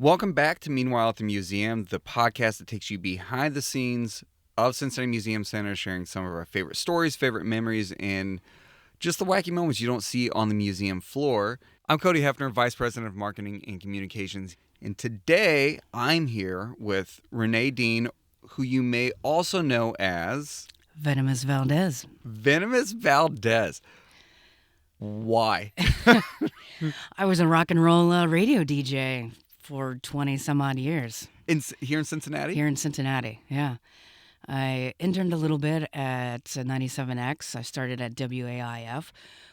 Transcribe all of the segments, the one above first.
Welcome back to Meanwhile at the Museum, the podcast that takes you behind the scenes of Cincinnati Museum Center, sharing some of our favorite stories, favorite memories, and just the wacky moments you don't see on the museum floor. I'm Cody Hefner, Vice President of Marketing and Communications, and today I'm here with Rene Dean, who you may also know as... Venomous Valdez. Venomous Valdez. Why? I was a rock and roll radio DJ for 20 some odd years. Here in Cincinnati? Here in Cincinnati, yeah. I interned a little bit at 97X. I started at WAIF,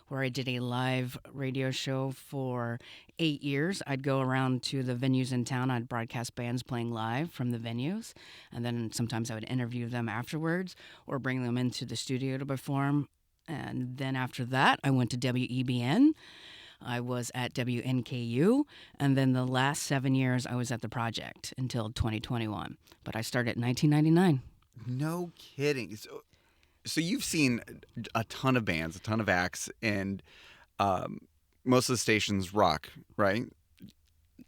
where I did a live radio show for 8 years. I'd go around to the venues in town. I'd broadcast bands playing live from the venues, and then sometimes I would interview them afterwards or bring them into the studio to perform. And then after that, I went to WEBN. I was at WNKU, and then the last 7 years I was at the Project until 2021. But I started in 1999. No kidding. So you've seen a ton of bands, a ton of acts, and most of the stations rock, right?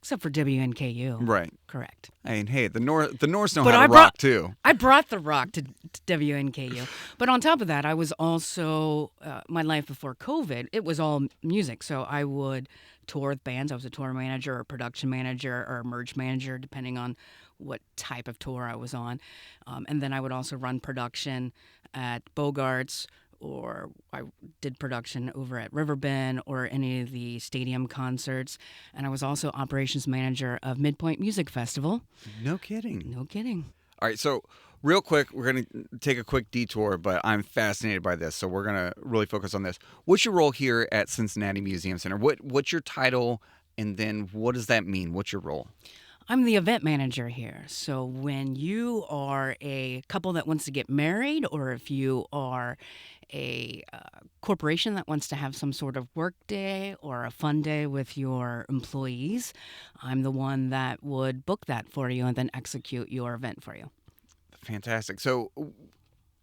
Except for WNKU. Right. Correct. I mean, hey, the North know how to rock too. I brought the rock to WNKU. But on top of that, I was also, my life before COVID, it was all music. So I would tour with bands. I was a tour manager or production manager or merge manager, depending on what type of tour I was on. And then I would also run production at Bogart's, or I did production over at Riverbend or any of the stadium concerts. And I was also operations manager of Midpoint Music Festival. No kidding. No kidding. All right, so real quick, we're going to take a quick detour, but I'm fascinated by this, so we're going to really focus on this. What's your role here at Cincinnati Museum Center? What's your title, and then what does that mean? What's your role? I'm the event manager here. So when you are a couple that wants to get married, or if you are a corporation that wants to have some sort of work day or a fun day with your employees, I'm the one that would book that for you and then execute your event for you. Fantastic. So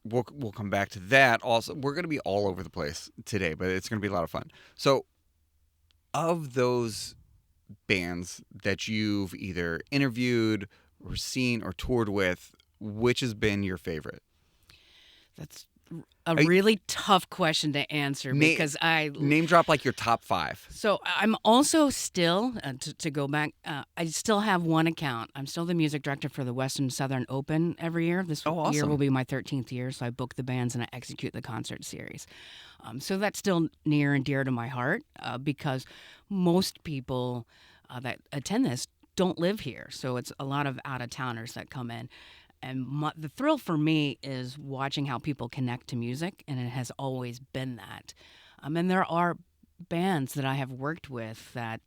we'll come back to that. Also, we're going to be all over the place today, but it's going to be a lot of fun. So of those bands that you've either interviewed or seen or toured with, which has been your favorite? That's a really tough question to answer because I... Name drop like your top 5. So I'm also still, to go back, I still have one account. I'm still the music director for the Western Southern Open every year. This awesome. year will be my 13th year, so I book the bands and I execute the concert series. So that's still near and dear to my heart because most people that attend this don't live here. So it's a lot of out-of-towners that come in. And the thrill for me is watching how people connect to music, and it has always been that. And there are bands that I have worked with that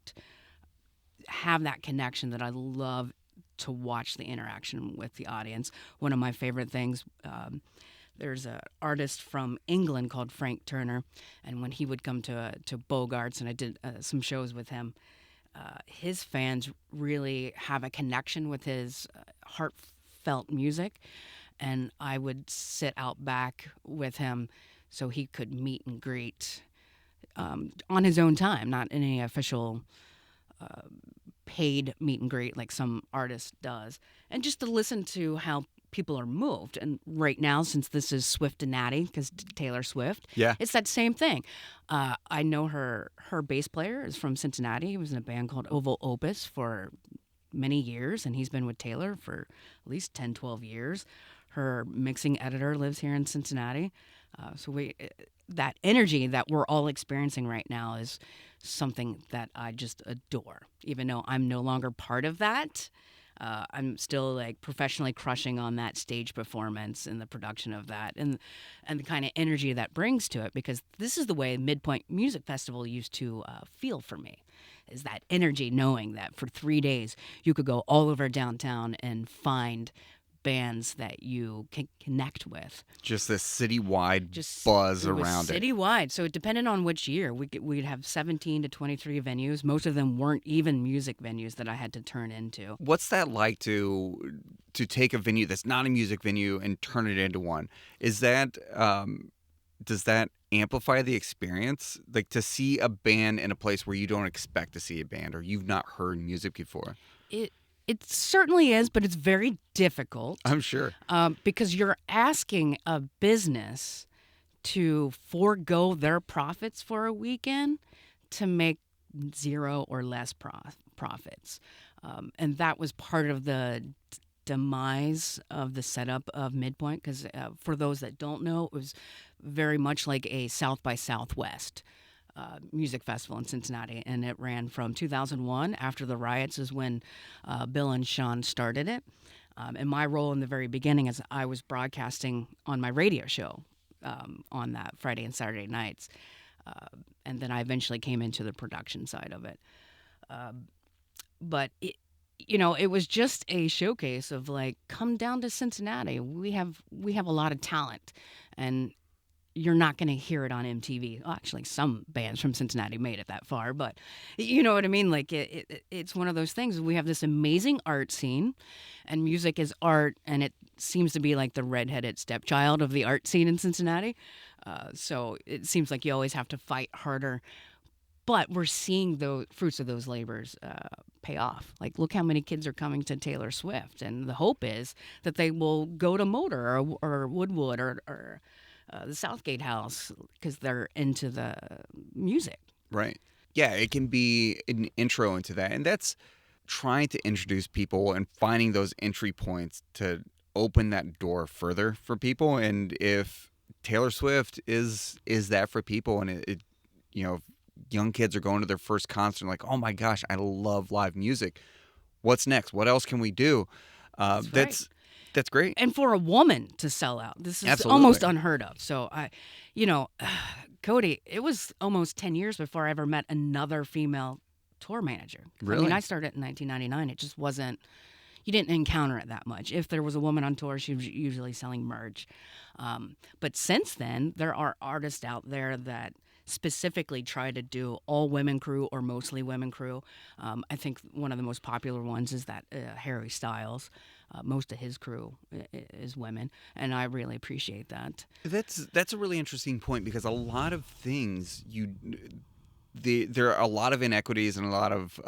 have that connection that I love to watch the interaction with the audience. One of my favorite things, there's an artist from England called Frank Turner, and when he would come to Bogart's, and I did some shows with him, his fans really have a connection with his heartfelt music, and I would sit out back with him so he could meet and greet on his own time, not in any official paid meet and greet like some artist does, and just to listen to how people are moved. And right now, since this is Swift and Natty, because Taylor Swift, it's that same thing. I know her bass player is from Cincinnati. He was in a band called Oval Opus for many years, and he's been with Taylor for at least 10, 12 years. Her mixing editor lives here in Cincinnati. So that energy that we're all experiencing right now is something that I just adore. Even though I'm no longer part of that, I'm still like professionally crushing on that stage performance and the production of that and the kind of energy that brings to it, because this is the way Midpoint Music Festival used to feel for me, is that energy, knowing that for 3 days you could go all over downtown and find bands that you can connect with. Just this citywide buzz around it. Citywide. So it depended on which year. We'd have 17 to 23 venues. Most of them weren't even music venues that I had to turn into. What's that like to take a venue that's not a music venue and turn it into one? Is that does that amplify the experience? Like to see a band in a place where you don't expect to see a band or you've not heard music before? It certainly is, but it's very difficult I'm sure. because you're asking a business to forego their profits for a weekend to make zero or less profits. And that was part of the demise of the setup of Midpoint because for those that don't know, it was very much like a South by Southwest music festival in Cincinnati, and it ran from 2001. After the riots is when Bill and Sean started it. And my role in the very beginning is I was broadcasting on my radio show on that Friday and Saturday nights. And then I eventually came into the production side of it. But it was just a showcase of like, come down to Cincinnati. We have a lot of talent, and you're not going to hear it on MTV. Well, actually, some bands from Cincinnati made it that far, but you know what I mean? Like, it's one of those things. We have this amazing art scene, and music is art, and it seems to be like the redheaded stepchild of the art scene in Cincinnati. So it seems like you always have to fight harder. But we're seeing the fruits of those labors pay off. Like, look how many kids are coming to Taylor Swift, and the hope is that they will go to Motor or Woodwood or the Southgate House because they're into the music. Right. Yeah, it can be an intro into that. And that's trying to introduce people and finding those entry points to open that door further for people. And if Taylor Swift is that for people, and it young kids are going to their first concert and like, oh my gosh, I love live music. What's next? What else can we do? That's great. And for a woman to sell out, this is Absolutely. almost unheard of. So Cody, it was almost 10 years before I ever met another female tour manager. Really? I mean, I started in 1999. It just wasn't, you didn't encounter it that much. If there was a woman on tour, she was usually selling merch. But since then, there are artists out there that specifically try to do all women crew or mostly women crew. I think one of the most popular ones is that Harry Styles. Most of his crew is women, and I really appreciate that. That's a really interesting point because a lot of things there are a lot of inequities and a lot of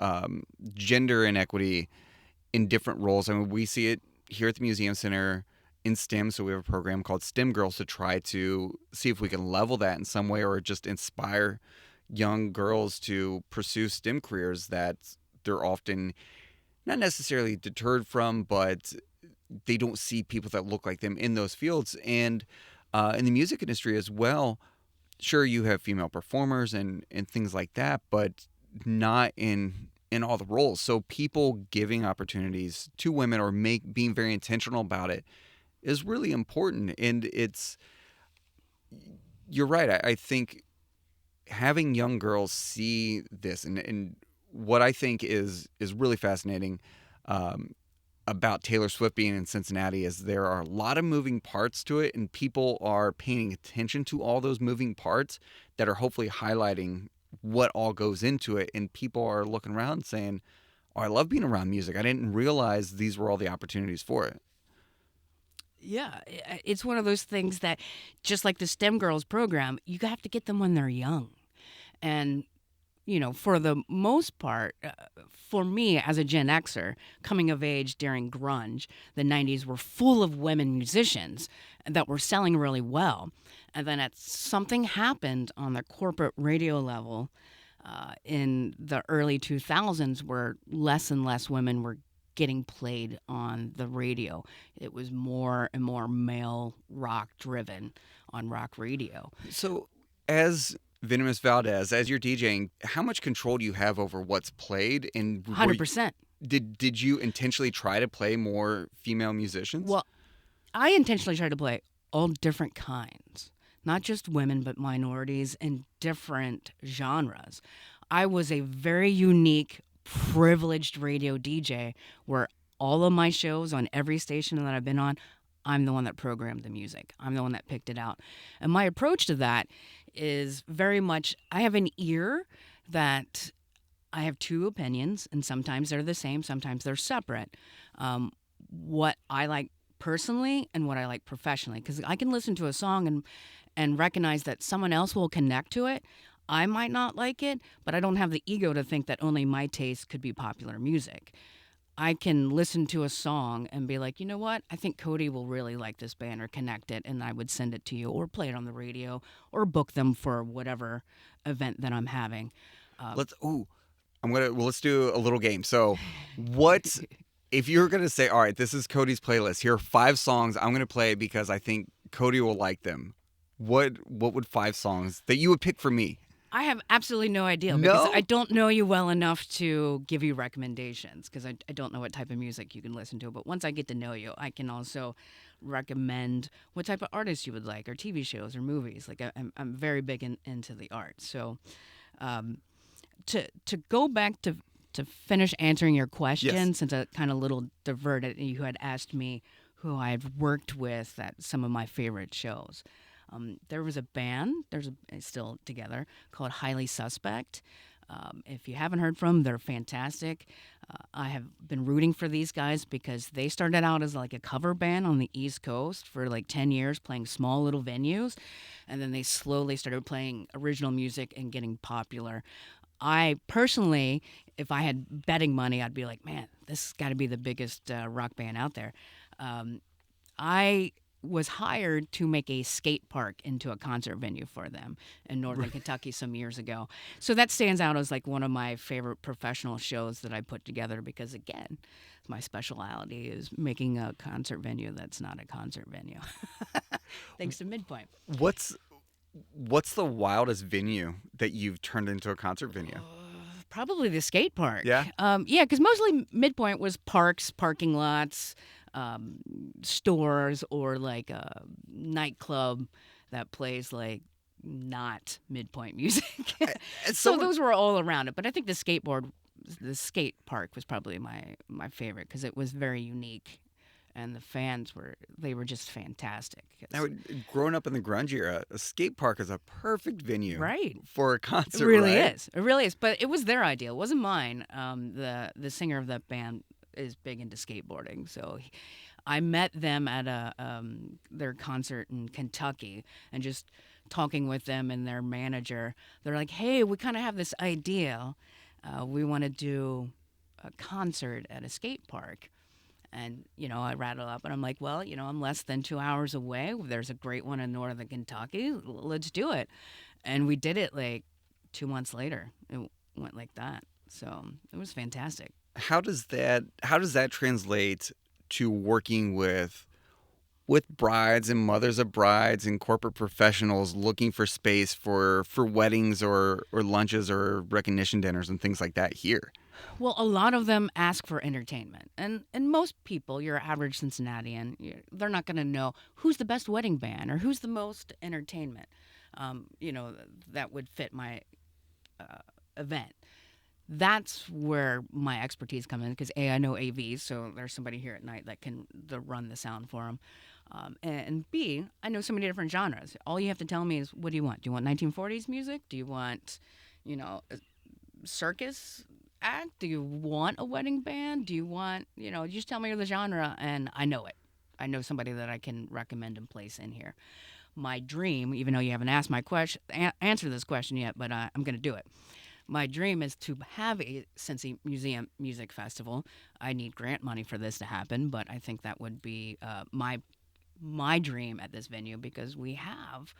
gender inequity in different roles. I mean, we see it here at the Museum Center in STEM, so we have a program called STEM Girls to try to see if we can level that in some way or just inspire young girls to pursue STEM careers that they're often not necessarily deterred from, but they don't see people that look like them in those fields. And in the music industry as well, sure, you have female performers and things like that, but not in all the roles. So people giving opportunities to women or being very intentional about it is really important. And you're right. I think having young girls see this and what I think is really fascinating about Taylor Swift being in Cincinnati is there are a lot of moving parts to it, and people are paying attention to all those moving parts that are hopefully highlighting what all goes into it. And people are looking around and saying, oh, I love being around music. I didn't realize these were all the opportunities for it. Yeah, it's one of those things that, just like the STEM Girls program, you have to get them when they're young. And for the most part, for me as a Gen Xer, coming of age during grunge, the 90s were full of women musicians that were selling really well. And then something happened on the corporate radio level in the early 2000s where less and less women were getting played on the radio. It was more and more male rock driven on rock radio. So as Venomous Valdez, as you're DJing, how much control do you have over what's played? And 100%. Did you intentionally try to play more female musicians? Well, I intentionally tried to play all different kinds, not just women, but minorities and different genres. I was a very unique, privileged radio DJ where all of my shows on every station that I've been on, I'm the one that programmed the music. I'm the one that picked it out. And my approach to that is very much, I have an ear that I have two opinions, and sometimes they're the same, sometimes they're separate. What I like personally and what I like professionally, because I can listen to a song and recognize that someone else will connect to it. I might not like it, but I don't have the ego to think that only my taste could be popular music. I can listen to a song and be like, you know what? I think Cody will really like this band or connect it, and I would send it to you or play it on the radio or book them for whatever event that I'm having. Let's. Ooh, let's do a little game. So, what if you're gonna say, all right, this is Cody's playlist. Here are 5 songs I'm gonna play because I think Cody will like them. What would 5 songs that you would pick for me? I have absolutely no idea because No? I don't know you well enough to give you recommendations because I don't know what type of music you can listen to. But once I get to know you, I can also recommend what type of artists you would like or TV shows or movies. Like I'm very big into the art. So to go back to finish answering your question, Yes. since I kind of little diverted, you had asked me who I've worked with at some of my favorite shows. There was a band, it's still together, called Highly Suspect. If you haven't heard from them, they're fantastic. I have been rooting for these guys because they started out as like a cover band on the East Coast for like 10 years, playing small little venues. And then they slowly started playing original music and getting popular. I personally, if I had betting money, I'd be like, man, this has got to be the biggest rock band out there. I was hired to make a skate park into a concert venue for them in northern Kentucky some years ago. So that stands out as like one of my favorite professional shows that I put together because, again, my specialty is making a concert venue that's not a concert venue. Thanks to Midpoint. What's the wildest venue that you've turned into a concert venue? Probably the skate park. Yeah? Yeah, because mostly Midpoint was parks, parking lots, stores, or like a nightclub that plays like not Midpoint music. So those were all around it. But I think the skate park was probably my favorite because it was very unique. And the fans were just fantastic. Now, growing up in the grunge era, a skate park is a perfect venue Right. for a concert. It really right? is. It really is. But it was their idea. It wasn't mine. The singer of that band is big into skateboarding, so I met them at their concert in Kentucky, and just talking with them and their manager, they're like, "Hey, we kind of have this idea. We want to do a concert at a skate park." And, I rattle up and I'm like, well, I'm less than 2 hours away. There's a great one in northern Kentucky. Let's do it. And we did it like 2 months later. It went like that. So it was fantastic. How does that translate to working with brides and mothers of brides and corporate professionals looking for space for weddings or lunches or recognition dinners and things like that here? Well, a lot of them ask for entertainment. And most people, your average Cincinnatian, they're not going to know who's the best wedding band or who's the most entertainment, that would fit my event. That's where my expertise comes in because I know AVs, so there's somebody here at night that can run the sound for them. And B, I know so many different genres. All you have to tell me is, what do you want? Do you want 1940s music? Do you want, a circus act? Do you want a wedding band? Do you want, you just tell me the genre and I know it. I know somebody that I can recommend and place in here. My dream, even though you haven't asked my question, answer this question yet, but I'm going to do it. My dream is to have a Cincy Museum Music Festival. I need grant money for this to happen, but I think that would be my dream at this venue because we have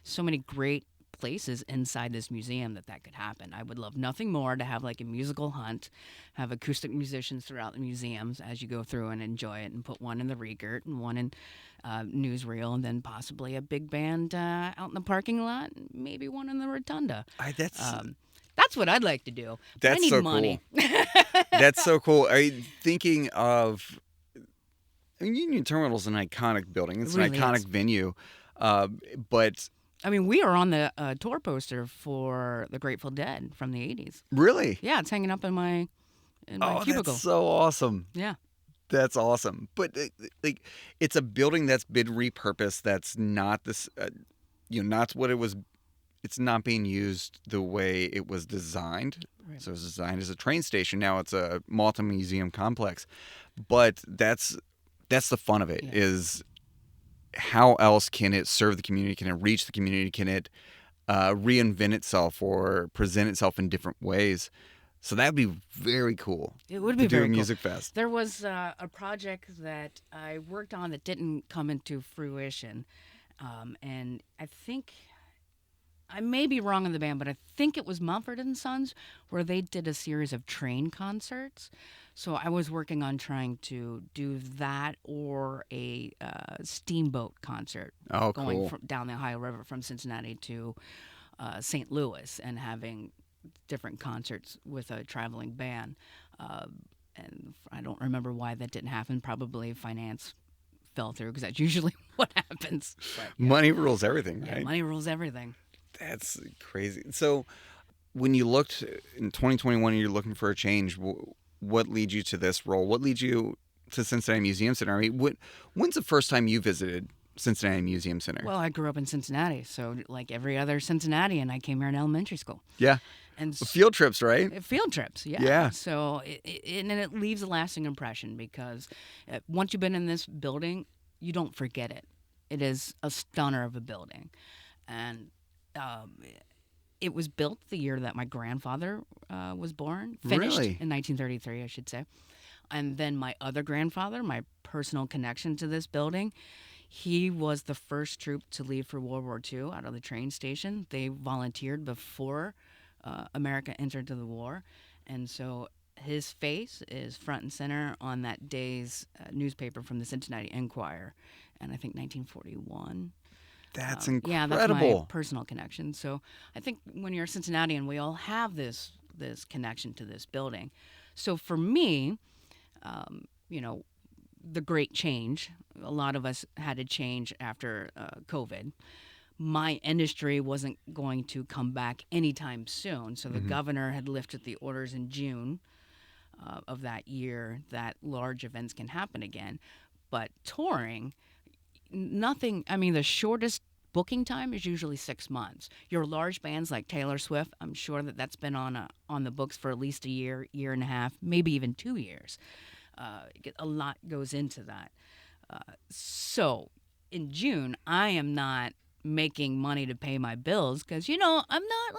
so many great places inside this museum that could happen. I would love nothing more to have like a musical hunt, have acoustic musicians throughout the museums as you go through and enjoy it, and put one in the Riegert and one in Newsreel, and then possibly a big band out in the parking lot, and maybe one in the Rotunda. That's what I'd like to do. That's I need so money. Cool. That's so cool. Are you thinking of? I mean, Union Terminal is an iconic building. It's It an really iconic is. venue, but I mean, we are on the tour poster for the Grateful Dead from the '80s. really, Yeah, it's hanging up in my cubicle. That's so awesome. Yeah. That's awesome. But like, it's a building that's been repurposed. That's not this, not what it was. It's not being used the way it was designed. Right. So it was designed as a train station. Now it's a multi-museum complex. But that's the fun of it. Yeah. Is how else can it serve the community? Can it reach the community? Can it reinvent itself or present itself in different ways? So that'd be very cool It would to be do a very cool. music fest. There was a project that I worked on that didn't come into fruition, and I think I may be wrong on the band, but I think it was Mumford and Sons where they did a series of train concerts. So I was working on trying to do that or a steamboat concert Oh, going cool. down the Ohio River from Cincinnati to St. Louis and having different concerts with a traveling band. Uh, and I don't remember why that didn't happen. Probably finance fell through because that's usually what happens. But, yeah. Money rules everything, Yeah, right? money rules everything. That's crazy. So when you looked in 2021 and you're looking for a change, what leads you to this role? What leads you to Cincinnati Museum Center? I mean, when's the first time you visited Cincinnati Museum Center? Well, I grew up in Cincinnati, so like every other Cincinnatian, I came here in elementary school. Yeah. And Field trips, right? field trips, yeah. Yeah. So and it leaves a lasting impression because once you've been in this building, you don't forget it. It is a stunner of a building, and it was built the year that my grandfather was born. Finished Really? in 1933, I should say. And then my other grandfather, my personal connection to this building, he was the first troop to leave for World War II out of the train station. They volunteered before America entered the war. And so his face is front and center on that day's newspaper from the Cincinnati Enquirer, and I think 1941. That's incredible. Yeah, that's my personal connection. So I think when you're a Cincinnatian, we all have this connection to this building. So for me, the great change, a lot of us had to change after COVID. My industry wasn't going to come back anytime soon. So the governor had lifted the orders in June of that year that large events can happen again. But touring, nothing, I mean, the shortest booking time is usually 6 months. Your large bands like Taylor Swift, I'm sure that's been on the books for at least a year, year and a half, maybe even 2 years. A lot goes into that. So in June, I am not making money to pay my bills because, I'm not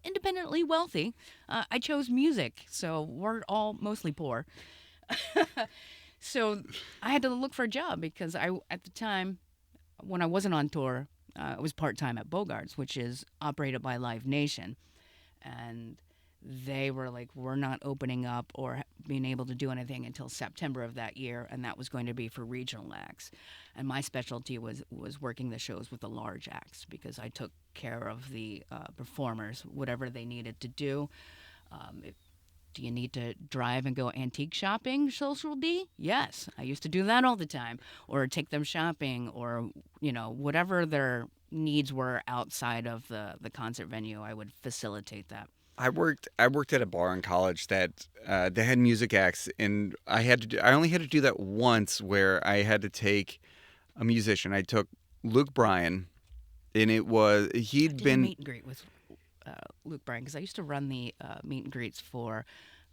independently wealthy. I chose music, so we're all mostly poor. So I had to look for a job because at the time, when I wasn't on tour, I was part-time at Bogart's, which is operated by Live Nation. And they were like, we're not opening up or being able to do anything until September of that year, and that was going to be for regional acts. And my specialty was working the shows with the large acts because I took care of the performers, whatever they needed to do. Do you need to drive and go antique shopping, Social D? Yes, I used to do that all the time. Or take them shopping or, whatever their needs were outside of the concert venue, I would facilitate that. I worked at a bar in college that they had music acts, and I only had to do that once where I had to take a musician. I took Luke Bryan, and he'd I did been a meet and greet with Luke Bryan because I used to run the meet and greets for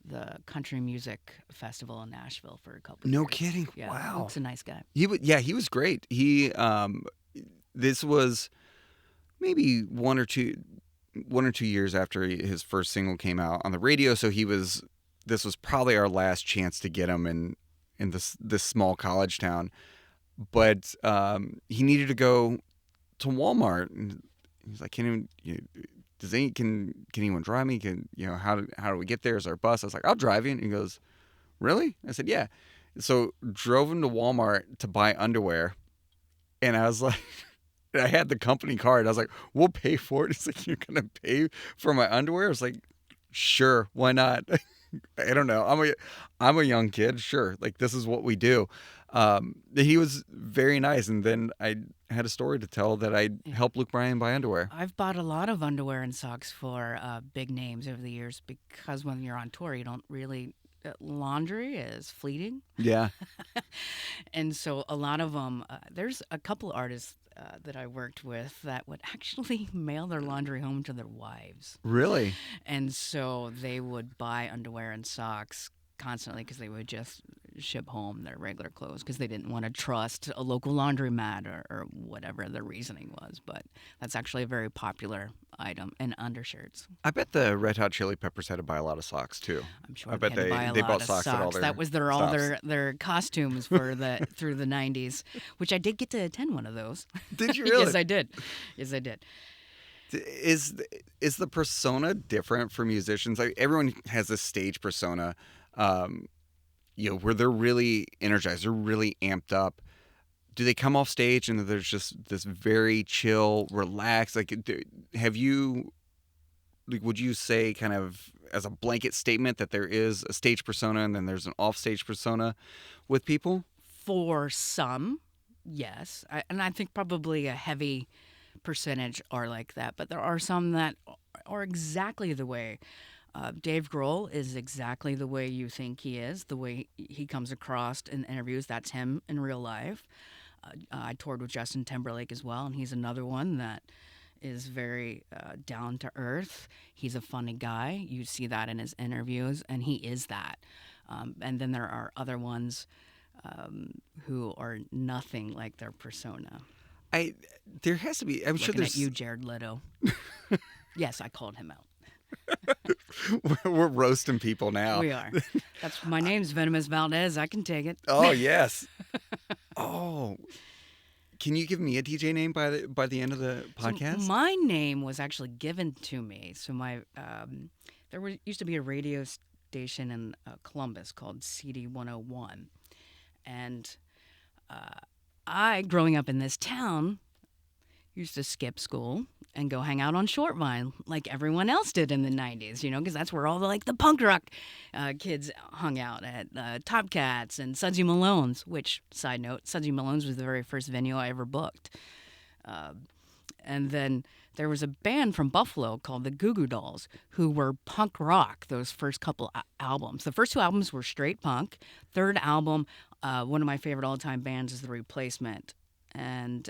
the Country Music Festival in Nashville for a couple of years. No kidding. Yeah, Wow. Luke's a nice guy. He was great. This was maybe 1 or 2 years after his first single came out on the radio, so this was probably our last chance to get him in this small college town. But he needed to go to Walmart, and he's like, can anyone drive me? How do we get there? Is our bus? I was like, I'll drive you. And he goes, really? I said, yeah. So drove him to Walmart to buy underwear, and I was like, I had the company card. I was like, we'll pay for it. He's like, you're gonna pay for my underwear? I was like, sure, why not? I don't know. I'm a young kid. Sure, like this is what we do. He was very nice, and then I had a story to tell that I helped Luke Bryan buy underwear. I've bought a lot of underwear and socks for big names over the years because when you're on tour, you don't really. Laundry is fleeting. Yeah. And so a lot of them, there's a couple artists that I worked with that would actually mail their laundry home to their wives. Really? And so they would buy underwear and socks constantly because they would just ship home their regular clothes because they didn't want to trust a local laundromat or whatever the reasoning was. But that's actually a very popular item and undershirts. I bet the Red Hot Chili Peppers had to buy a lot of socks too. I'm sure I bet they had to buy a lot bought of socks at all their That was all stops. their costumes for the through the 90s, which I did get to attend one of those. Did you really? Yes, I did. Yes, I did. Is the persona different for musicians? Like, everyone has a stage persona, where they're really energized, they're really amped up. Do they come off stage and there's just this very chill, relaxed? Like, have you, like, would you say, kind of as a blanket statement, that there is a stage persona and then there's an off-stage persona with people? For some, yes, and I think probably a heavy percentage are like that, but there are some that are exactly the way. Dave Grohl is exactly the way you think he is, the way he comes across in interviews. That's him in real life. I toured with Justin Timberlake as well, and he's another one that is very down to earth. He's a funny guy. You see that in his interviews, and he is that. And then there are other ones who are nothing like their persona. There has to be. I'm sure Looking there's. at you, Jared Leto. Yes, I called him out. We're roasting people now. We are. My name's Venomous Valdez. I can take it. Oh yes. Oh, can you give me a DJ name by the end of the podcast? So my name was actually given to me. So used to be a radio station in Columbus called CD 101, and I, growing up in this town, used to skip school and go hang out on Short Vine like everyone else did in the 90s, because that's where all the punk rock kids hung out at Top Cats and Sudsy Malone's, which, side note, Sudsy Malone's was the very first venue I ever booked. And then there was a band from Buffalo called the Goo Goo Dolls who were punk rock, those first couple albums. The first two albums were straight punk. Third album, one of my favorite all-time bands is The Replacement. And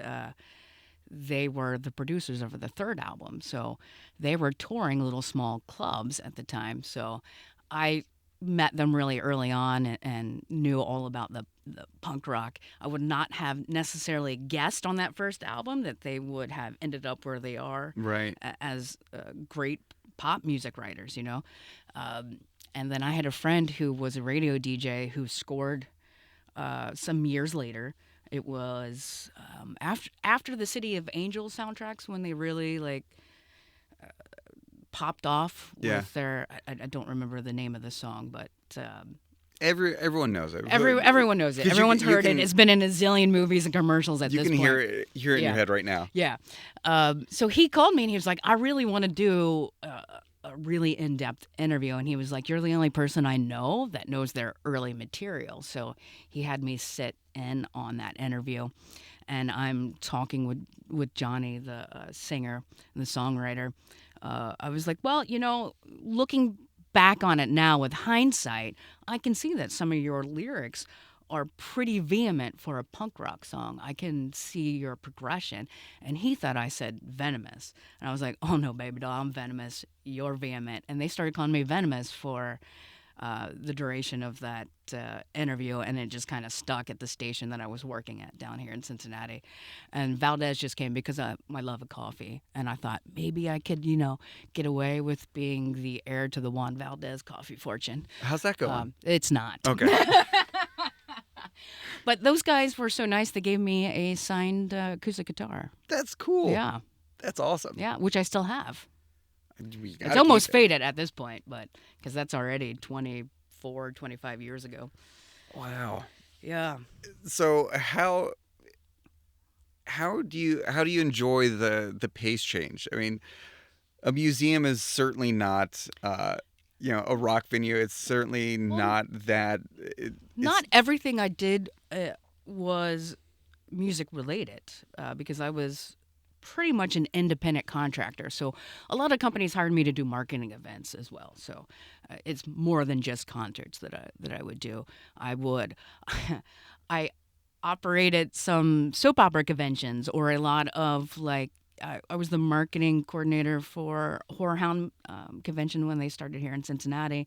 they were the producers of the third album. So they were touring little small clubs at the time. So I met them really early on and knew all about the punk rock. I would not have necessarily guessed on that first album that they would have ended up where they are, right, as great pop music writers, And then I had a friend who was a radio DJ who scored some years later. It was after the City of Angels soundtracks when they really popped off with their. I don't remember the name of the song, but everyone knows it. Everyone knows it. Everyone's heard it. It's been in a zillion movies and commercials at this point. You can hear it in your head right now. Yeah. So he called me and he was like, "I really want to do a really in-depth interview," and he was like, "You're the only person I know that knows their early material." So he had me sit in on that interview, and I'm talking with Johnny, the singer and the songwriter. I was like, well, looking back on it now with hindsight, I can see that some of your lyrics are pretty vehement for a punk rock song. I can see your progression. And he thought I said venomous. And I was like, oh no, baby doll, I'm venomous. You're vehement. And they started calling me Venomous for the duration of that interview. And it just kind of stuck at the station that I was working at down here in Cincinnati. And Valdez just came because of my love of coffee. And I thought maybe I could, get away with being the heir to the Juan Valdez coffee fortune. How's that going? It's not. Okay. But those guys were so nice. They gave me a signed acoustic guitar. That's cool. Yeah. That's awesome. Yeah, which I still have. It's almost faded at this point, but because that's already 24, 25 years ago. Wow. Yeah. So how do you enjoy the pace change? I mean, a museum is certainly not a rock venue. It's certainly not that. Not everything I did was music related because I was pretty much an independent contractor. So a lot of companies hired me to do marketing events as well. So it's more than just concerts that I would do. I operated some soap opera conventions or a lot of I was the marketing coordinator for Horror Hound convention when they started here in Cincinnati.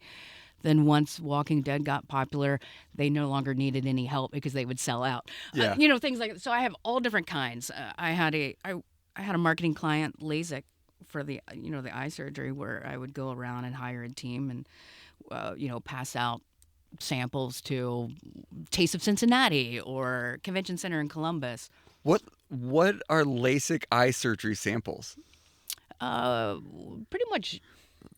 Then once Walking Dead got popular, they no longer needed any help because they would sell out. Yeah. Things like that. So I have all different kinds. I had a marketing client, LASIK, for the the eye surgery, where I would go around and hire a team and pass out samples to Taste of Cincinnati or Convention Center in Columbus. What are LASIK eye surgery samples? Pretty much,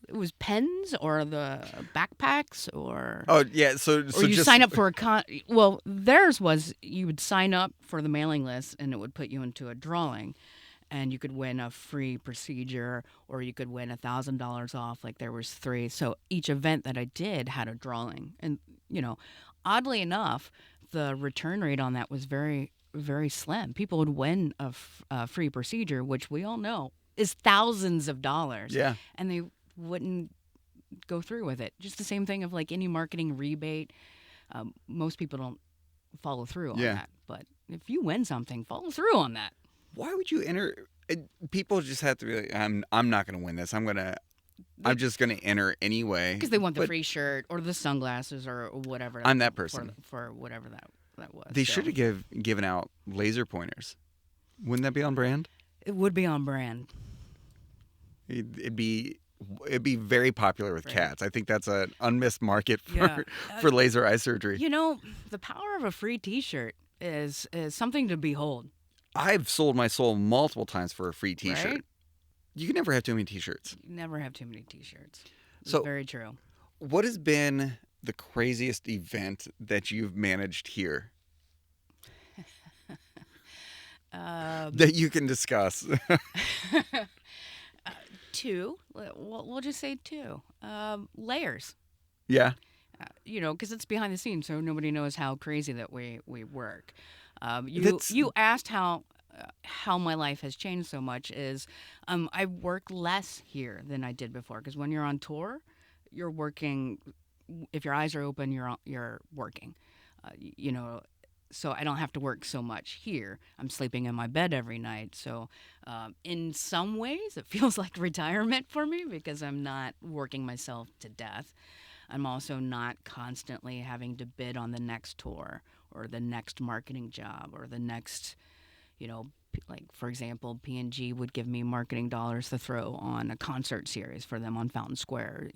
it was pens or the backpacks or. Oh yeah, so Or you just sign up for a well, theirs was you would sign up for the mailing list and it would put you into a drawing, and you could win a free procedure or you could win $1,000 off. Like there was 3, so each event that I did had a drawing, and oddly enough, the return rate on that was very, very slim. People would win a free procedure, which we all know is thousands of dollars, Yeah. and they wouldn't go through with it. Just the same thing of like any marketing rebate. Most people don't follow through on that. But if you win something, follow through on that. Why would you enter? People just have to be like, I'm not going to win this. I'm just going to enter anyway. Because they want the free shirt or the sunglasses or whatever. I'm that person. For whatever that was. They should have given out laser pointers. Wouldn't that be on brand? It would be on brand. It'd be very popular with cats. I think that's an unmissed market for laser eye surgery. The power of a free T-shirt is something to behold. I've sold my soul multiple times for a free T-shirt. Right? You can never have too many T-shirts. You never have too many T-shirts. It's So, very true. what has been the craziest event that you've managed here that you can discuss? 2. We'll just say 2. Layers. Yeah. Because it's behind the scenes, so nobody knows how crazy that we work. You asked how my life has changed so much. Is I work less here than I did before, because when you're on tour, you're working. If your eyes are open, you're working. So I don't have to work so much here. I'm sleeping in my bed every night. So in some ways, it feels like retirement for me because I'm not working myself to death. I'm also not constantly having to bid on the next tour or the next marketing job or the next, like, for example, P&G would give me marketing dollars to throw on a concert series for them on Fountain Square.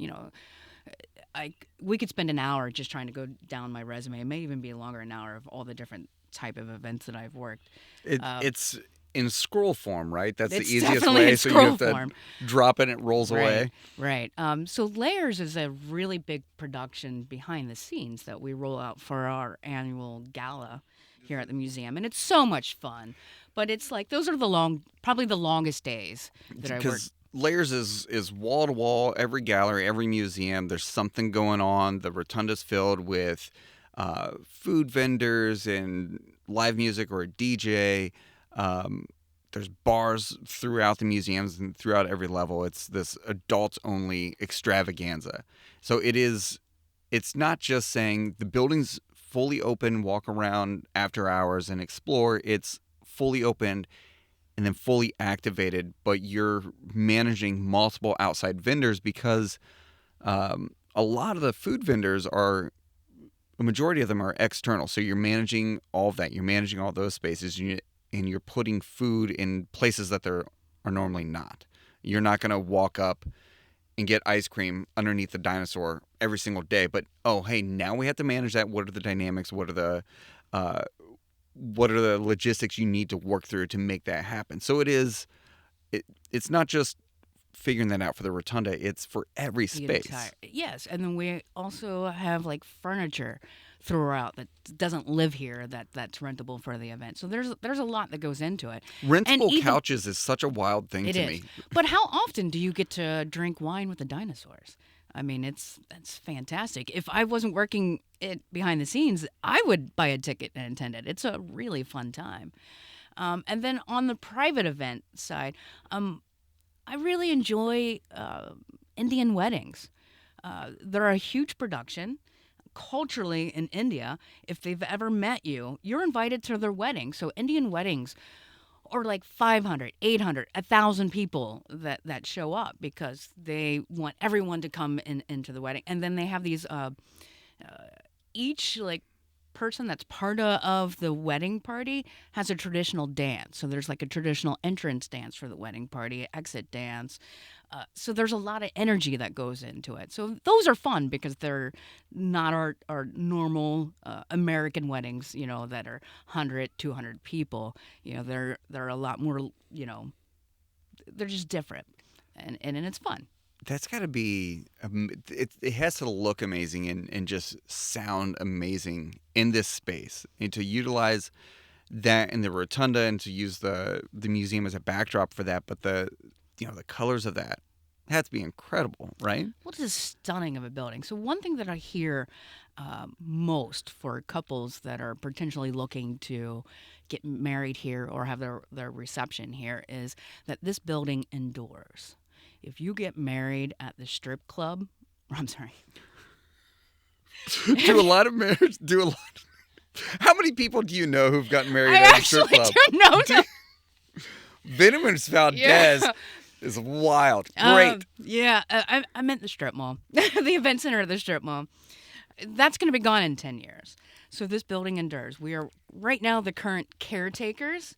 We could spend an hour just trying to go down my resume. It may even be longer, an hour of all the different type of events that I've worked. It's in scroll form, right? That's the It's easiest definitely way. in So you have scroll form. to drop it and it rolls away. Right. So Layers is a really big production behind the scenes that we roll out for our annual gala here at the museum, and it's so much fun. But it's like those are probably the longest days that I work. Because Layers is wall to wall. Every gallery, every museum, there's something going on. The rotunda's filled with food vendors and live music or a DJ. There's bars throughout the museums and throughout every level. It's this adults-only extravaganza. So it's not just saying the building's fully open, walk around after hours and explore. It's fully open and then fully activated, but you're managing multiple outside vendors because a lot of the food vendors a majority of them are external. So you're managing all of that. You're managing all those spaces, and you're putting food in places that there are normally not. You're not going to walk up and get ice cream underneath the dinosaur every single day. But, hey, now we have to manage that. What are the dynamics? What are the logistics you need to work through to make that happen? So it's not just figuring that out for the rotunda. It's for every space. Yes, and then we also have like furniture throughout that doesn't live here that's rentable for the event. So there's a lot that goes into it. Rentable couches is such a wild thing to me. But how often do you get to drink wine with the dinosaurs? I mean, that's fantastic. If I wasn't working it behind the scenes, I would buy a ticket and attend it. It's a really fun time. And then on the private event side, I really enjoy Indian weddings. They're a huge production. Culturally in India, if they've ever met you, you're invited to their wedding. So Indian weddings are like 500, 800, 1,000 people that show up because they want everyone to come into the wedding. And then they have these, each like person that's part of the wedding party has a traditional dance. So there's like a traditional entrance dance for the wedding party, exit dance. So there's a lot of energy that goes into it. So those are fun because they're not our normal American weddings, that are 100, 200 people. They're a lot more, they're just different. And it's fun. That's got to be, it has to look amazing and just sound amazing in this space. And to utilize that in the rotunda and to use the museum as a backdrop for that, but the colors of that has to be incredible, right? Well, this is stunning of a building. So one thing that I hear most for couples that are potentially looking to get married here or have their reception here is that this building endures. If you get married at the strip club, I'm sorry. Do a lot of marriage, how many people do you know who've gotten married at a strip club? I actually do know. Venomous Valdez is wild. Great. I meant the strip mall, the event center at the strip mall. That's going to be gone in 10 years. So this building endures. We are right now the current caretakers.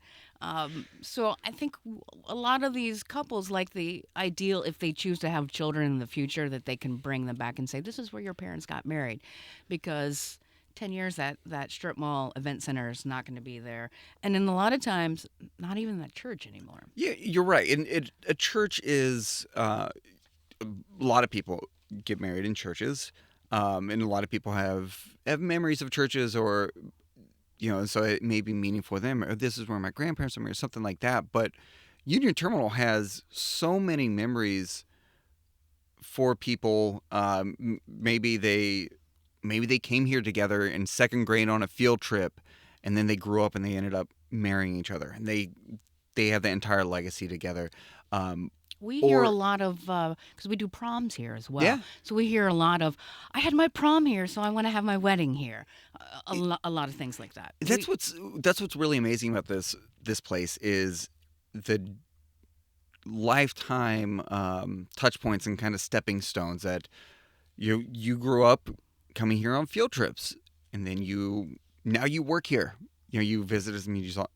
So I think a lot of these couples like the ideal, if they choose to have children in the future, that they can bring them back and say, this is where your parents got married. Because 10 years, that strip mall event center is not going to be there. And in a lot of times, not even that church anymore. Yeah, you're right. And a church is, a lot of people get married in churches. And a lot of people have memories of churches or, so it may be meaningful for them. Or this is where my grandparents are or something like that. But Union Terminal has so many memories for people. Maybe they came here together in second grade on a field trip, and then they grew up and they ended up marrying each other. And they have the entire legacy together. We hear a lot of, because we do proms here as well. Yeah. So we hear a lot of, I had my prom here, so I want to have my wedding here. A lot of things like that. That's what's really amazing about this place is the lifetime touch points and kind of stepping stones that you grew up coming here on field trips, and then now you work here. You visit the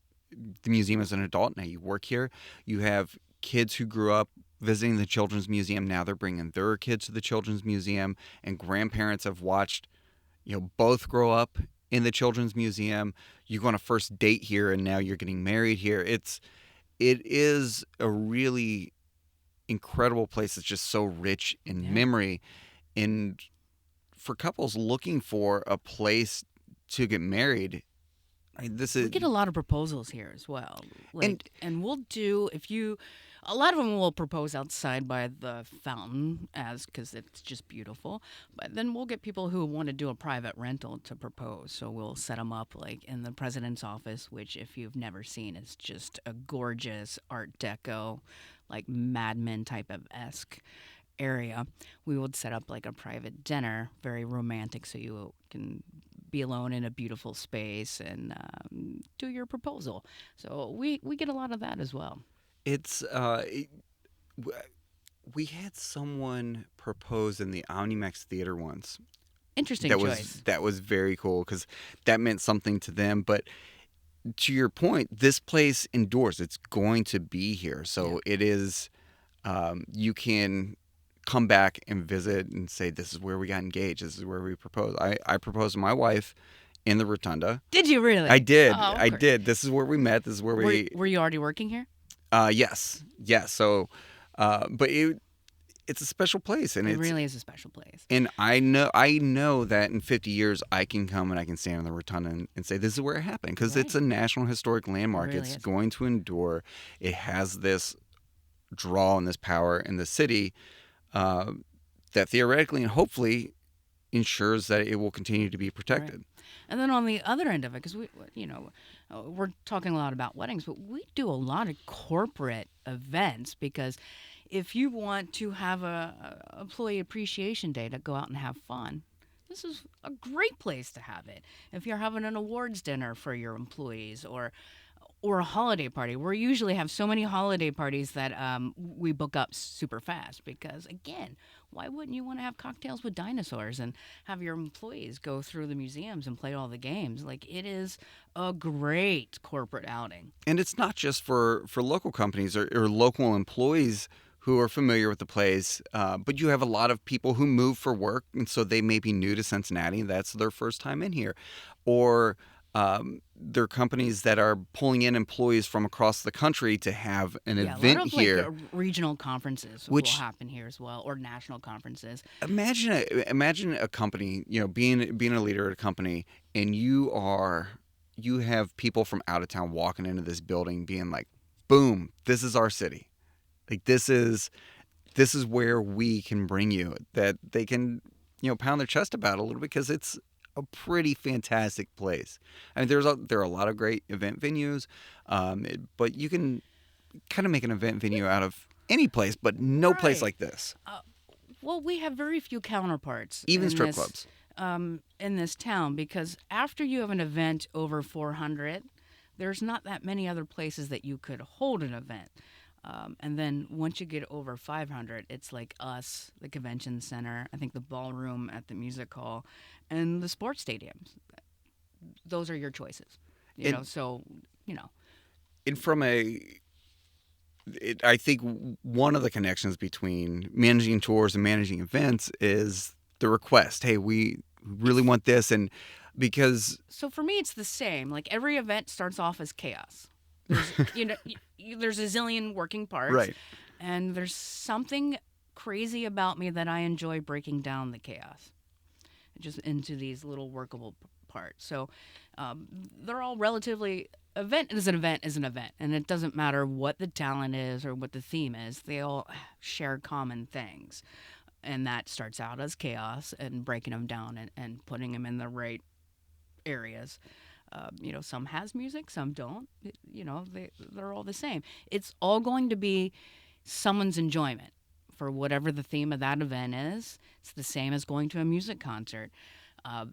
museum as an adult. Now you work here. You have kids who grew up visiting the Children's Museum. Now they're bringing their kids to the Children's Museum, and grandparents have watched, both grow up in the Children's Museum. You go on a first date here, and now you're getting married here. It is a really incredible place that's just so rich in memory. And for couples looking for a place to get married, we get a lot of proposals here as well. And we'll do, a lot of them will propose outside by the fountain because it's just beautiful. But then we'll get people who want to do a private rental to propose. So we'll set them up like in the president's office, which if you've never seen, is just a gorgeous Art Deco, like Mad Men type of esque area. We would set up like a private dinner, very romantic, so you can be alone in a beautiful space and do your proposal. So we get a lot of that as well. It's we had someone propose in the Omnimax Theater once. Interesting choice. That was very cool because that meant something to them. But to your point, this place endures. It's going to be here, so it is. You can come back and visit and say, this is where we got engaged. This is where we proposed. I proposed to my wife in the rotunda. Did you really? I did. I did. This is where we met. This is where Were you already working here? Yes. So, but it's a special place, and it really is a special place. And I know that in 50 years I can come and I can stand in the rotunda and say this is where it happened because it's a National Historic Landmark. It really it's is. Going to endure. It has this draw and this power in the city that theoretically and hopefully ensures that it will continue to be protected. Right. And then on the other end of it, because we're talking a lot about weddings, but we do a lot of corporate events because if you want to have a employee appreciation day to go out and have fun, this is a great place to have it. If you're having an awards dinner for your employees or or a holiday party. We usually have so many holiday parties that we book up super fast because, again, why wouldn't you want to have cocktails with dinosaurs and have your employees go through the museums and play all the games? Like, it is a great corporate outing. And it's not just for local companies or local employees who are familiar with the place, but you have a lot of people who move for work, and so they may be new to Cincinnati. That's their first time in here, or there are companies that are pulling in employees from across the country to have an Yeah, a lot event of here. regional conferences will Which happen here as well, or national conferences. imagine a company, being a leader at a company, and you have people from out of town walking into this building, being like, "Boom, this is our city." Like this is where we can bring you, that they can, pound their chest about a little bit because it's a pretty fantastic place. I mean, there are a lot of great event venues, but you can kind of make an event venue out of any place, but no place Right. like this. Well, we have very few counterparts Even strip clubs. in this town because after you have an event over 400, there's not that many other places that you could hold an event. And then once you get over 500, it's like us, the convention center, I think the ballroom at the music hall, and the sports stadiums. Those are your choices. And So, you know, and I think one of the connections between managing tours and managing events is the request. Hey, we really want this, and because so for me, it's the same. Like every event starts off as chaos. There's, there's a zillion working parts, right. and there's something crazy about me that I enjoy breaking down the chaos just into these little workable parts. So they're all relatively event is an event is an event, and it doesn't matter what the talent is or what the theme is. They all share common things, and that starts out as chaos and breaking them down and putting them in the right areas. Some has music, some don't. They're all the same. It's all going to be someone's enjoyment for whatever the theme of that event is. It's the same as going to a music concert. Uh,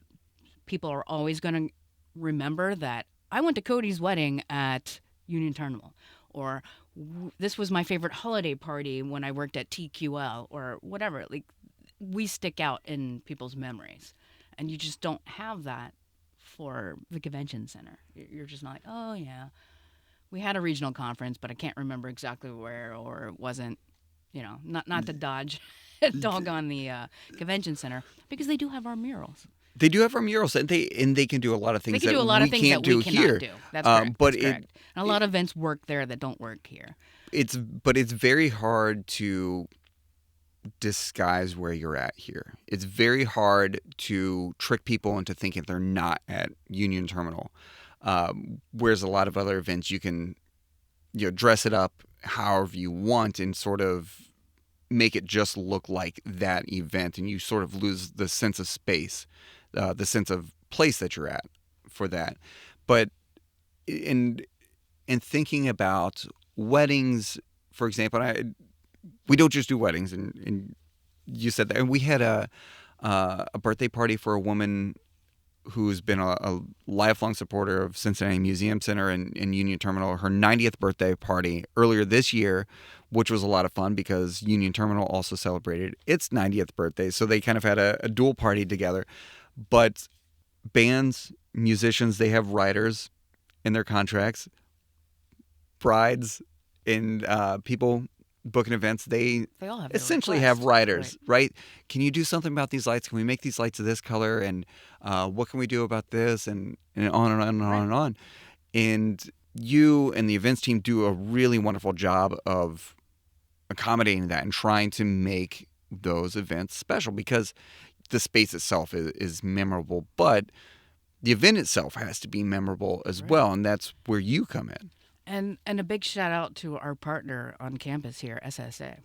People are always going to remember that I went to Cody's wedding at Union Terminal, or this was my favorite holiday party when I worked at TQL, or whatever. Like, we stick out in people's memories, and you just don't have that for the convention center. You're just not like, oh yeah, we had a regional conference, but I can't remember exactly where, or it wasn't, not to dodge dog on the convention center, because they do have our murals. They do have our murals, and they can do a lot of They things can that do a lot we of things can't that we do cannot here. do. That's correct. But That's correct. And a lot of events work there that don't work here. it's very hard to disguise where you're at here. It's very hard to trick people into thinking they're not at Union Terminal. Whereas a lot of other events, you can dress it up however you want and sort of make it just look like that event, and you sort of lose the sense of space, the sense of place that you're at for that. But in thinking about weddings, for example, we don't just do weddings, and you said that. And we had a birthday party for a woman who's been a lifelong supporter of Cincinnati Museum Center and Union Terminal. Her 90th birthday party earlier this year, which was a lot of fun because Union Terminal also celebrated its 90th birthday. So they kind of had a dual party together. But bands, musicians, they have writers in their contracts. Brides and people booking events, they all have essentially have writers, right? Can you do something about these lights? Can we make these lights this color? And what can we do about this? And on and on and on and on. And you and the events team do a really wonderful job of accommodating that and trying to make those events special, because the space itself is memorable, but the event itself has to be memorable as well. And that's where you come in. And a big shout out to our partner on campus here, SSA.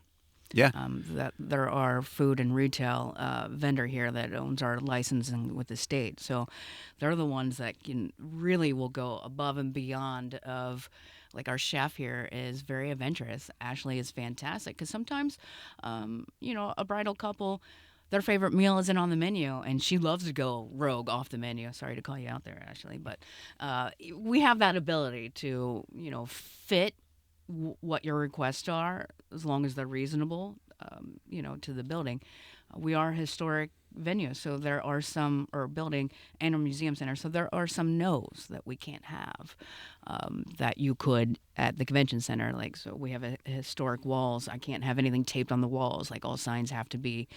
Yeah. That they're our food and retail vendor here that owns our licensing with the state. So they're the ones that really will go above and beyond of, like, our chef here is very adventurous. Ashley is fantastic because sometimes, a bridal couple, their favorite meal isn't on the menu, and she loves to go rogue off the menu. Sorry to call you out there, Ashley, but we have that ability to, fit what your requests are as long as they're reasonable, to the building. We are a historic venue, so there are some, or building and a museum center, so there are some no's that we can't have that you could at the convention center. Like, so we have a historic walls. I can't have anything taped on the walls. Like, all signs have to be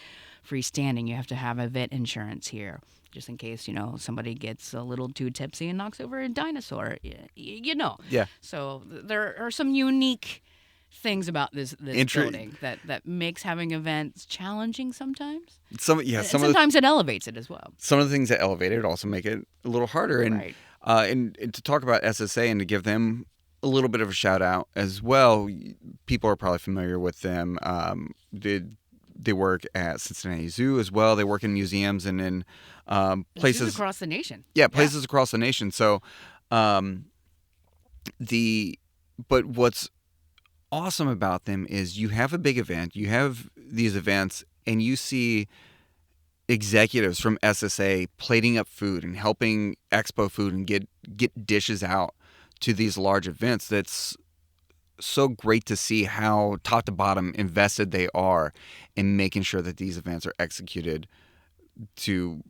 freestanding. You have to have event insurance here, just in case, somebody gets a little too tipsy and knocks over a dinosaur, Yeah. So there are some unique things about this building that makes having events challenging sometimes. Sometimes it elevates it as well. Some of the things that elevate it also make it a little harder. And Right. And to talk about SSA and to give them a little bit of a shout out as well, people are probably familiar with them. They work at Cincinnati Zoo as well. They work in museums and in places across the nation. Yeah, places across the nation. So, but what's awesome about them is you have a big event, you have these events, and you see executives from SSA plating up food and helping expo food and get dishes out to these large events. That's so great to see how top to bottom invested they are in making sure that these events are executed to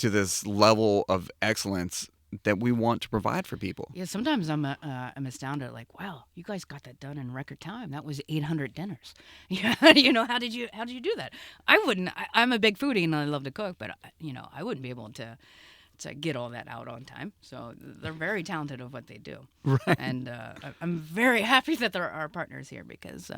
this level of excellence that we want to provide for people. Yeah, sometimes I'm astounded. Like, wow, you guys got that done in record time. That was 800 dinners. Yeah, how did you do that? I wouldn't. I'm a big foodie and I love to cook, but I wouldn't be able to get all that out on time. So they're very talented of what they do. Right. And I'm very happy that they're our partners here because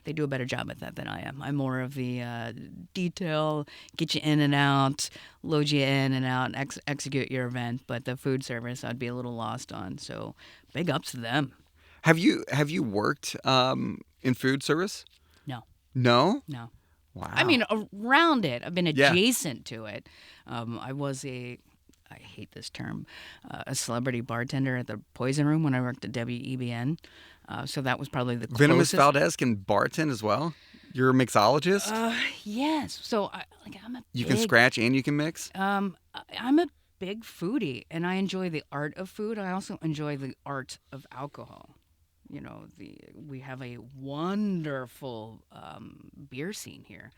they do a better job at that than I am. I'm more of the detail, get you in and out, load you in and out, execute your event. But the food service, I'd be a little lost on. So big ups to them. Have you worked in food service? No. No? No. Wow. I mean, around it. I've been adjacent to it. I was I hate this term, a celebrity bartender at the Poison Room when I worked at WEBN. So that was probably the closest. Venomous Valdez can bartend as well? You're a mixologist? Yes. So you can scratch and you can mix? I'm a big foodie, and I enjoy the art of food. I also enjoy the art of alcohol. We have a wonderful beer scene here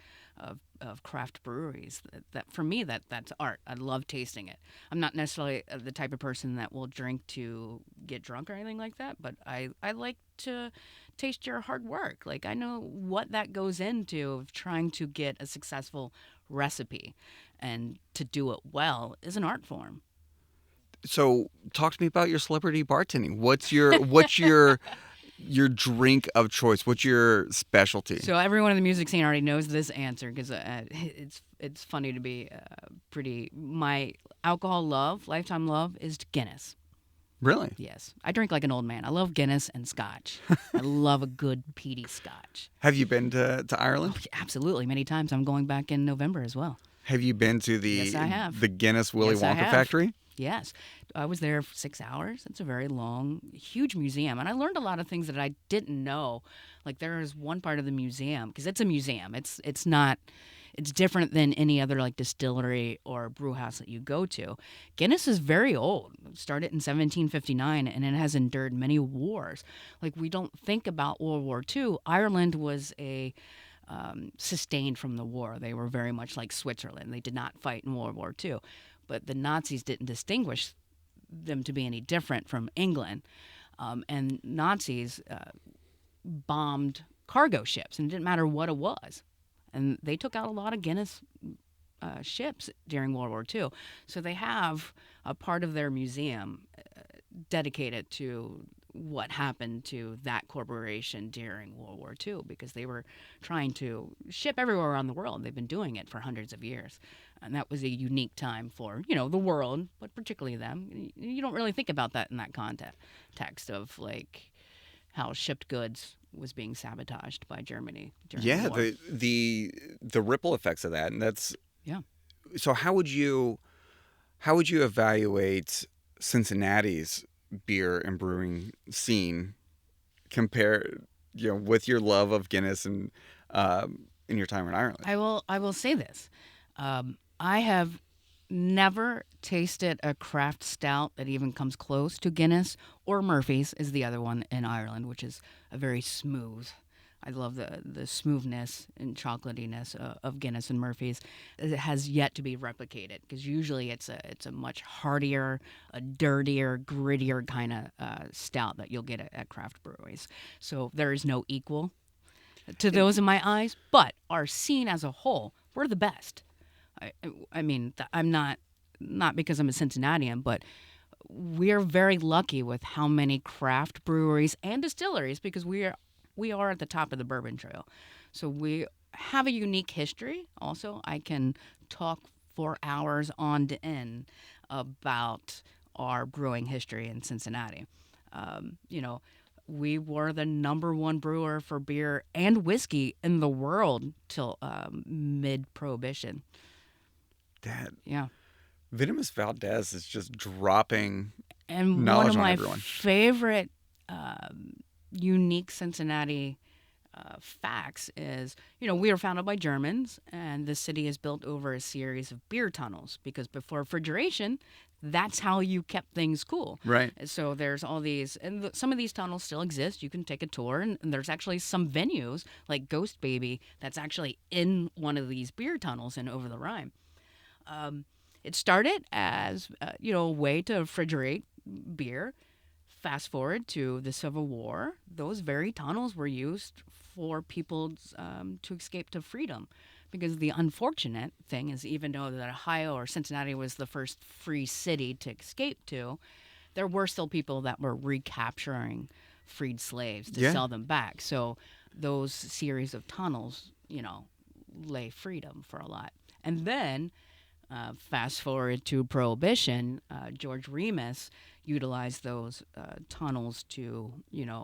of craft breweries. That for me, that's art. I love tasting it. I'm not necessarily the type of person that will drink to get drunk or anything like that, but I like to taste your hard work. Like, I know what that goes into of trying to get a successful recipe, and to do it well is an art form. So, talk to me about your celebrity bartending. What's your drink of choice? What's your specialty? So everyone in the music scene already knows this answer because it's funny to be pretty. My alcohol lifetime love, is Guinness. Really? Yes, I drink like an old man. I love Guinness and Scotch. I love a good peaty Scotch. Have you been to Ireland? Oh, absolutely, many times. I'm going back in November as well. Have you been to Yes, I have. the Guinness Willy Yes, I Wonka have. factory? Yes. I was there for 6 hours. It's a very long, huge museum. And I learned a lot of things that I didn't know. Like, there is one part of the museum, because it's a museum. It's different than any other, like, distillery or brew house that you go to. Guinness is very old. It started in 1759, and it has endured many wars. Like, we don't think about World War II. Ireland was sustained from the war. They were very much like Switzerland. They did not fight in World War II. But the Nazis didn't distinguish them to be any different from England. And Nazis bombed cargo ships, and it didn't matter what it was. And they took out a lot of Guinness ships during World War II. So they have a part of their museum dedicated to what happened to that corporation during World War II, because they were trying to ship everywhere around the world. They've been doing it for hundreds of years. And that was a unique time for, the world, but particularly them. You don't really think about that in that context of, like, how shipped goods was being sabotaged by Germany during the war. the ripple effects of that, and that's Yeah. So how would you evaluate Cincinnati's beer and brewing scene with your love of Guinness and in your time in Ireland. I will say this. I have never tasted a craft stout that even comes close to Guinness, or Murphy's is the other one in Ireland, which is a very smooth. I love the smoothness and chocolatiness of Guinness and Murphy's. It has yet to be replicated because usually it's a much heartier, a dirtier, grittier kind of stout that you'll get at craft breweries. So there is no equal to those in my eyes, but our scene as a whole, we're the best. I mean, I'm not because I'm a Cincinnatian, but we're very lucky with how many craft breweries and distilleries because we are at the top of the bourbon trail. So we have a unique history. Also, I can talk for hours on to end about our brewing history in Cincinnati. You know, we were the number one brewer for beer and whiskey in the world till mid-prohibition. That Yeah. Venomous Valdez is just dropping And one knowledge of on my everyone. favorite unique Cincinnati facts is, we were founded by Germans, and the city is built over a series of beer tunnels because before refrigeration, that's how you kept things cool. Right. So there's all these, and some of these tunnels still exist. You can take a tour, and there's actually some venues like Ghost Baby that's actually in one of these beer tunnels in Over the Rhine. It started as a way to refrigerate beer. Fast forward to the Civil War, those very tunnels were used for people to escape to freedom. Because the unfortunate thing is, even though that Ohio or Cincinnati was the first free city to escape to, there were still people that were recapturing freed slaves to Yeah. sell them back. So those series of tunnels, lay freedom for a lot. And then fast forward to Prohibition, George Remus utilized those tunnels to,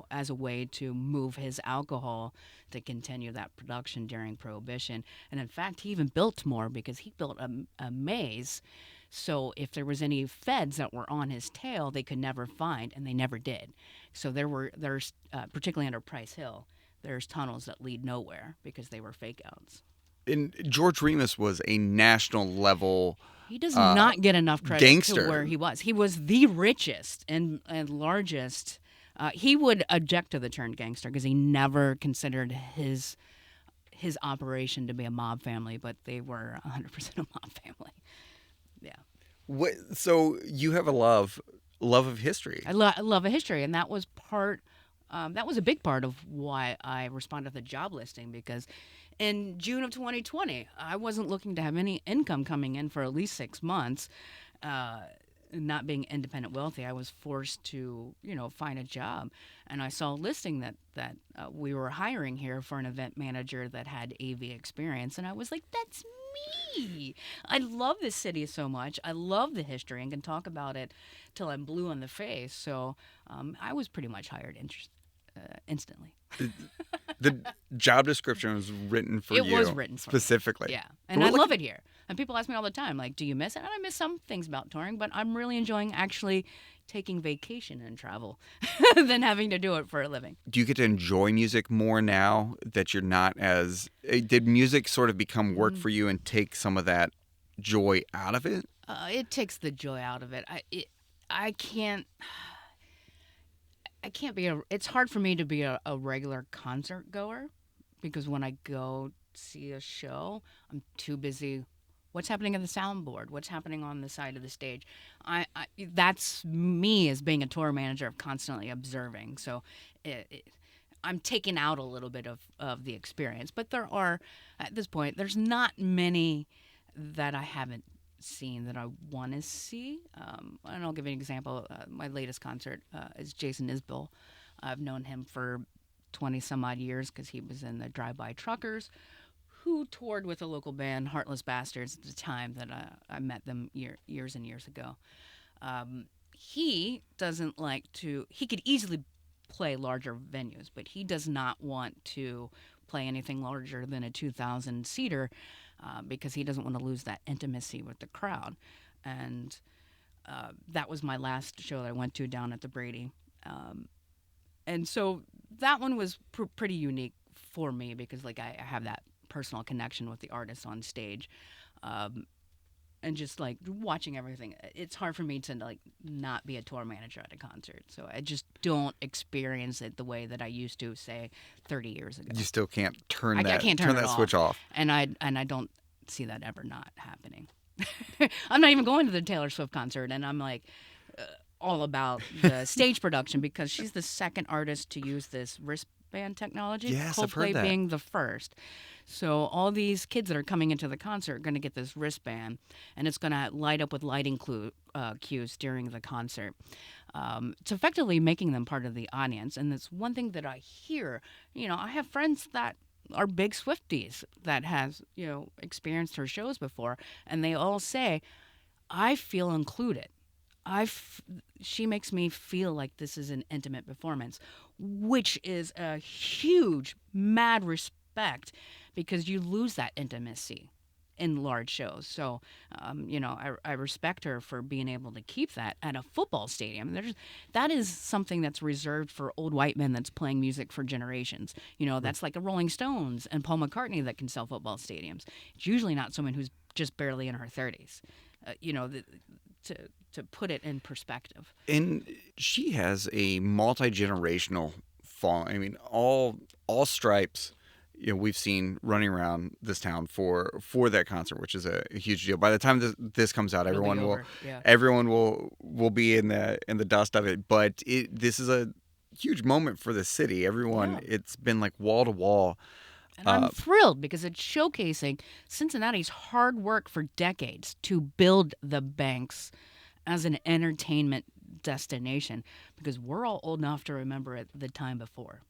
as a way to move his alcohol to continue that production during Prohibition. And in fact, he even built more because he built a maze. So if there was any feds that were on his tail, they could never find, and they never did. So there's particularly under Price Hill, there's tunnels that lead nowhere because they were fake outs. And George Remus was a national level He does not get enough credit gangster. to where he was. He was the richest and largest. He would object to the term gangster because he never considered his operation to be a mob family, but they were 100% a mob family. Yeah. So you have a love of history. I love a history, and that was that was a big part of why I responded to the job listing because in June of 2020, I wasn't looking to have any income coming in for at least 6 months. Not being independent wealthy, I was forced to, find a job. And I saw a listing that we were hiring here for an event manager that had AV experience. And I was like, that's me. I love this city so much. I love the history and can talk about it till I'm blue in the face. So I was pretty much hired instantly. The job description was written for you. It was written for specifically. me. Yeah. And I love it here. And people ask me all the time, like, do you miss it? And I miss some things about touring, but I'm really enjoying actually taking vacation and travel than having to do it for a living. Do you get to enjoy music more now that you're not as... Did music sort of become work for you and take some of that joy out of it? It takes the joy out of it. I can't be it's hard for me to be a regular concert goer because when I go see a show, I'm too busy. What's happening at the soundboard? What's happening on the side of the stage? That's me as being a tour manager of constantly observing. So I'm taking out a little bit of the experience. But there are, at this point, there's not many that I haven't seen that I want to see. And I'll give you an example. My latest concert is Jason Isbell. I've known him for 20 some odd years because he was in the Drive-By Truckers, who toured with a local band, Heartless Bastards, at the time that I met them years and years ago. He doesn't like to... He could easily play larger venues, but he does not want to play anything larger than a 2,000-seater because he doesn't want to lose that intimacy with the crowd. And that was my last show that I went to down at the Brady. And so that one was pretty unique for me because, like, I have that personal connection with the artists on stage. And just like watching everything, it's hard for me to like not be a tour manager at a concert. So I just don't experience it the way that I used to, say, 30 years ago. You still can't turn I can't turn it that off. switch off. And I don't see that ever not happening. I'm not even going to the Taylor Swift concert, and I'm like all about the stage production because she's the second artist to use this wristband technology. Yes, I've heard Coldplay that. being the first. So all these kids that are coming into the concert are going to get this wristband, and it's going to light up with lighting cues during the concert. It's effectively making them part of the audience, and that's one thing that I hear. I have friends that are big Swifties that has experienced her shows before, and they all say, "I feel included. She makes me feel like this is an intimate performance," which is a huge, mad respect because you lose that intimacy in large shows. So, I respect her for being able to keep that at a football stadium. That is something that's reserved for old white men that's playing music for generations. That's like the Rolling Stones and Paul McCartney that can sell football stadiums. It's usually not someone who's just barely in her 30s. To put it in perspective. And she has a multi-generational following. I mean, all stripes, we've seen running around this town for that concert, which is a huge deal. By the time this comes out, everyone will be in the dust of it. But this is a huge moment for the city. Everyone, it's been like wall to wall. And I'm thrilled because it's showcasing Cincinnati's hard work for decades to build the banks as an entertainment destination, because we're all old enough to remember it the time before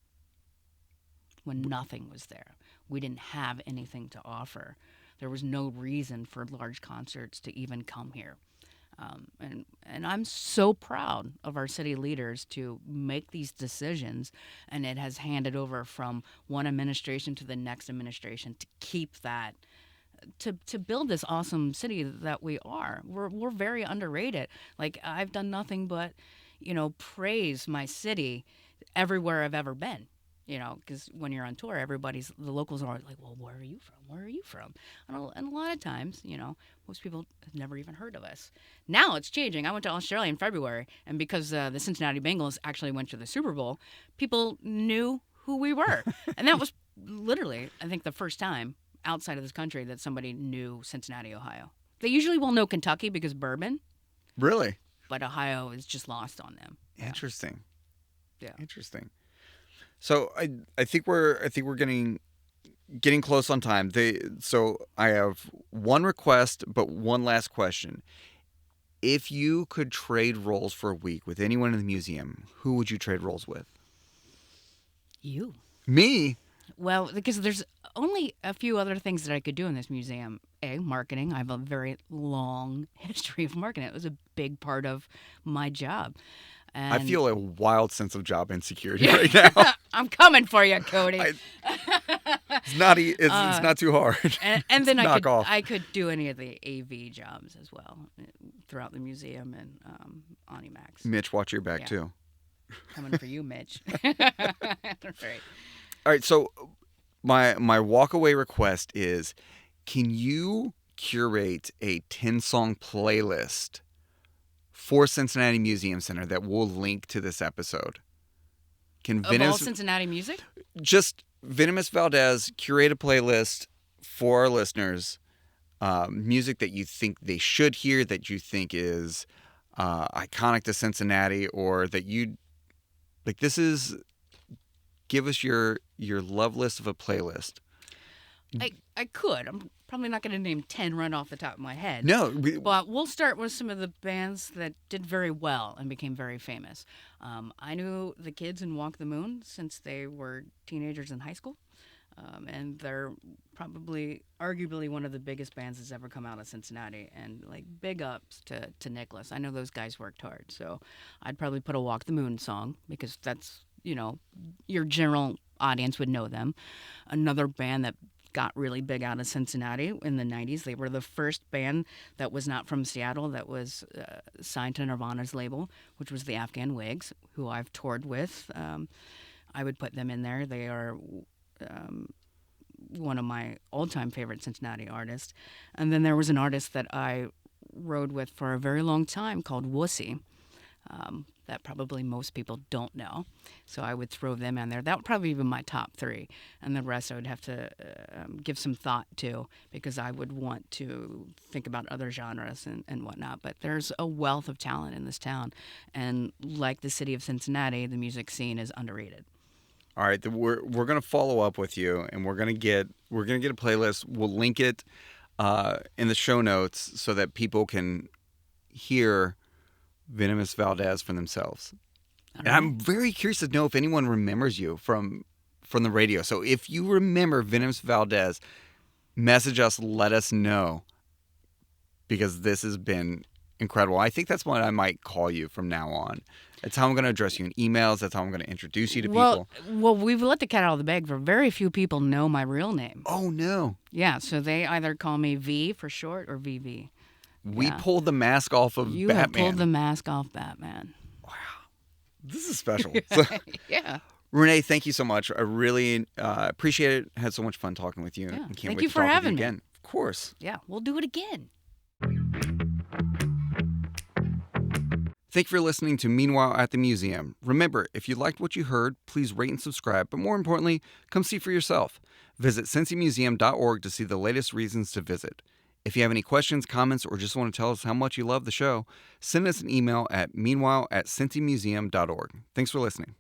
when nothing was there. We didn't have anything to offer. There was no reason for large concerts to even come here. And I'm so proud of our city leaders to make these decisions, and it has handed over from one administration to the next administration to keep that, to build this awesome city that we are. We're very underrated. Like, I've done nothing but, praise my city everywhere I've ever been. Because when you're on tour, the locals are always like, "Well, where are you from? Where are you from?" And a lot of times, most people have never even heard of us. Now it's changing. I went to Australia in February, and because the Cincinnati Bengals actually went to the Super Bowl, people knew who we were. And that was literally, I think, the first time outside of this country that somebody knew Cincinnati, Ohio. They usually will know Kentucky because bourbon. Really? But Ohio is just lost on them. Yeah. Interesting. Yeah. Interesting. So I think we're getting close on time. So I have one request, but one last question. If you could trade roles for a week with anyone in the museum, who would you trade roles with? You. Me? Well, because there's only a few other things that I could do in this museum. Marketing. I have a very long history of marketing. It was a big part of my job. And I feel a wild sense of job insecurity right now. I'm coming for you, Cody. It's not too hard. And then I could do any of the AV jobs as well throughout the museum and Onimax. Mitch, watch your back too. Coming for you, Mitch. Right. All right, so my walkaway request is, can you curate a 10-song playlist for Cincinnati Museum Center that we'll link to this episode? Of all Cincinnati music? Just Venomous Valdez, curate a playlist for our listeners. Music that you think they should hear, that you think is iconic to Cincinnati, or that you like. Give us your love list of a playlist. I could. I'm probably not going to name 10 right off the top of my head. No. But we'll start with some of the bands that did very well and became very famous. I knew the kids in Walk the Moon since they were teenagers in high school. And they're probably, arguably, one of the biggest bands that's ever come out of Cincinnati. And, like, big ups to Nicholas. I know those guys worked hard. So I'd probably put a Walk the Moon song because that's, your general audience would know them. Another band that got really big out of Cincinnati in the 90s. They were the first band that was not from Seattle that was signed to Nirvana's label, which was the Afghan Wigs, who I've toured with. I would put them in there. They are one of my all-time favorite Cincinnati artists. And then there was an artist that I rode with for a very long time called Wussy. That probably most people don't know. So I would throw them in there. That would probably be my top three. And the rest I would have to give some thought to, because I would want to think about other genres and whatnot. But there's a wealth of talent in this town. And like the city of Cincinnati, the music scene is underrated. All right, we're gonna follow up with you, and we're gonna get a playlist. We'll link it in the show notes so that people can hear Venomous Valdez for themselves. And I'm very curious to know if anyone remembers you from the radio. So if you remember Venomous Valdez, message us, let us know, because this has been incredible. I think that's what I might call you from now on. That's how I'm going to address you in emails. That's how I'm going to introduce you to people. Well, we've let the cat out of the bag, for very few people know my real name. Oh, no. Yeah, so they either call me V for short or VV. We pulled the mask off of You Batman. have pulled the mask off Batman. Wow. This is special. Yeah. Rene, thank you so much. I really appreciate it. Had so much fun talking with you. Yeah. And can't Thank wait you to for talk with having you me. again. Of course. Yeah, we'll do it again. Thank you for listening to Meanwhile at the Museum. Remember, if you liked what you heard, please rate and subscribe, but more importantly, come see for yourself. Visit cincymuseum.org to see the latest reasons to visit. If you have any questions, comments, or just want to tell us how much you love the show, send us an email at meanwhile@cincymuseum.org. Thanks for listening.